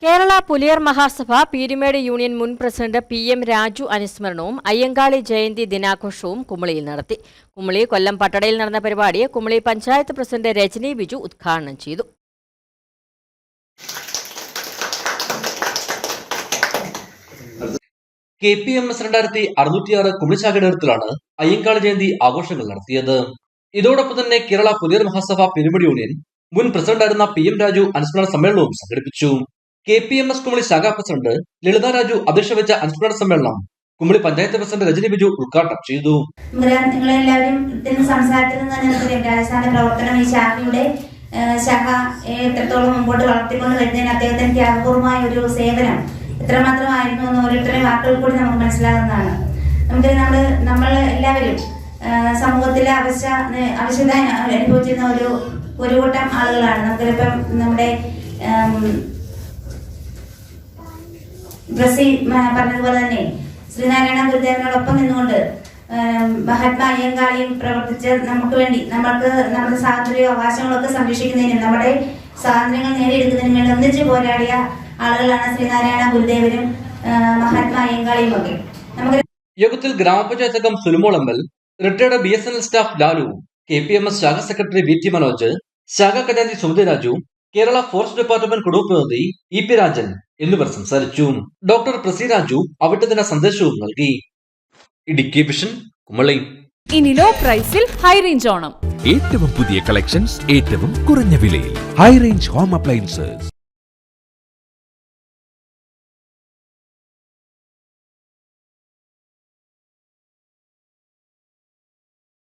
Kerala Puliyar Mahasabha Peermade union മുൻ president PM Raju അനുസ്മരണവും Ayyankali Jayanti ദിനാഘോഷവും കുമളിയിൽ നടത്തി. കുമളി കൊല്ലം പട്ടടയിൽ നടന്ന പരിപാടിയെ കുമളി പഞ്ചായത്ത് പ്രസിഡന്റ് രജനി ബിജു ഉദ്ഘാടനം ചെയ്തു. KPMS 2606 കുമളി ശാഖയുടെ നേതൃത്വത്തിലാണ് അയ്യങ്കാളി ജയന്തി ആഘോഷങ്ങൾ നടത്തിയത്. ഇതോടൊപ്പം തന്നെ കേരള പുലിയർ മഹാസഭ പീരുമേട് യൂണിയൻ മുൻ പ്രസിഡന്റായിരുന്ന PM രാജു അനുസ്മരണ സമ്മേളനവും സംഘടിപ്പിച്ചു. KPMS കുമളി ശാഖാ പ്രസിഡന്റ് ലളിത രാജു അധ്യക്ഷത വഹിച്ച അനുസ്മരണ സമ്മേളനം കുമളി പഞ്ചായത്ത് പ്രസിഡന്റ് രജനി ബിജു ഉദ്ഘാടനം ചെയ്തു. നിങ്ങളെല്ലാവരും സംസാരത്തിൽ നിന്ന് രാജസ്ഥാന പ്രവർത്തനം ഈ ശാഖയുടെ ശാഖ എത്രത്തോളം മുമ്പോട്ട് വളർത്തിക്കൊണ്ട് വരുന്നതിന് അദ്ദേഹത്തിന്റെ ത്യാഗപൂർവമായ ഒരു സേവനം എത്രമാത്രമായിരുന്നു എന്ന് ഓരോരുത്തരുടെ വാക്കുകൾ കൂടി നമുക്ക് മനസ്സിലാകുന്നതാണ്. നമ്മൾ എല്ലാവരും സമൂഹത്തിലെ ആവശ്യത അനുഭവിച്ചിരുന്ന ഒരു കൂട്ടം ആളുകളാണ്. നമുക്കിപ്പം നമ്മുടെ പറഞ്ഞതുപോലെ തന്നെ ശ്രീനാരായണ ഗുരുദേവനോടൊപ്പം നിന്നുകൊണ്ട് മഹാത്മാ അയ്യങ്കാളിയും പ്രവർത്തിച്ച് നമുക്ക് വേണ്ടി നമ്മുടെ സ്വാതന്ത്ര്യ അവകാശങ്ങളൊക്കെ സംരക്ഷിക്കുന്നതിനും നമ്മുടെ സ്വാതന്ത്ര്യങ്ങൾ നേടിയെടുക്കുന്നതിനും വേണ്ടി ഒന്നിച്ചു പോരാടിയ ആളുകളാണ് ശ്രീനാരായണ ഗുരുദേവനും മഹാത്മാ അയ്യങ്കാളിയും ഒക്കെ. യോഗത്തിൽ ഗ്രാമപഞ്ചായത്ത് അംഗം സുലുമോൾ ML, retired BSNL staff Lalu, KPMS ശാഖ സെക്രട്ടറി VT മനോജ്, ശാഖ ഖജാൻജി സുമതി രാജു, കേരള ഫോറസ്റ്റ് ഡിപ്പാർട്ട്മെന്റ് കുടുംബ പ്രതിനിധി EP രാജൻ എന്നിവർ സംസാരിച്ചു. ഡോക്ടർ പ്രസി രാജു അവിട്ടദിന സന്ദേശവും നൽകി. ഇടുക്കി വിഷൻ, കുമളി. ഇനി ലോ പ്രൈസിൽ ഹൈ റേഞ്ച് ഓണം. ഏറ്റവും പുതിയ കളക്ഷൻസ് ഏറ്റവും കുറഞ്ഞ വിലയിൽ ഹൈ റേഞ്ച് ഹോം അപ്ലയൻസസ്.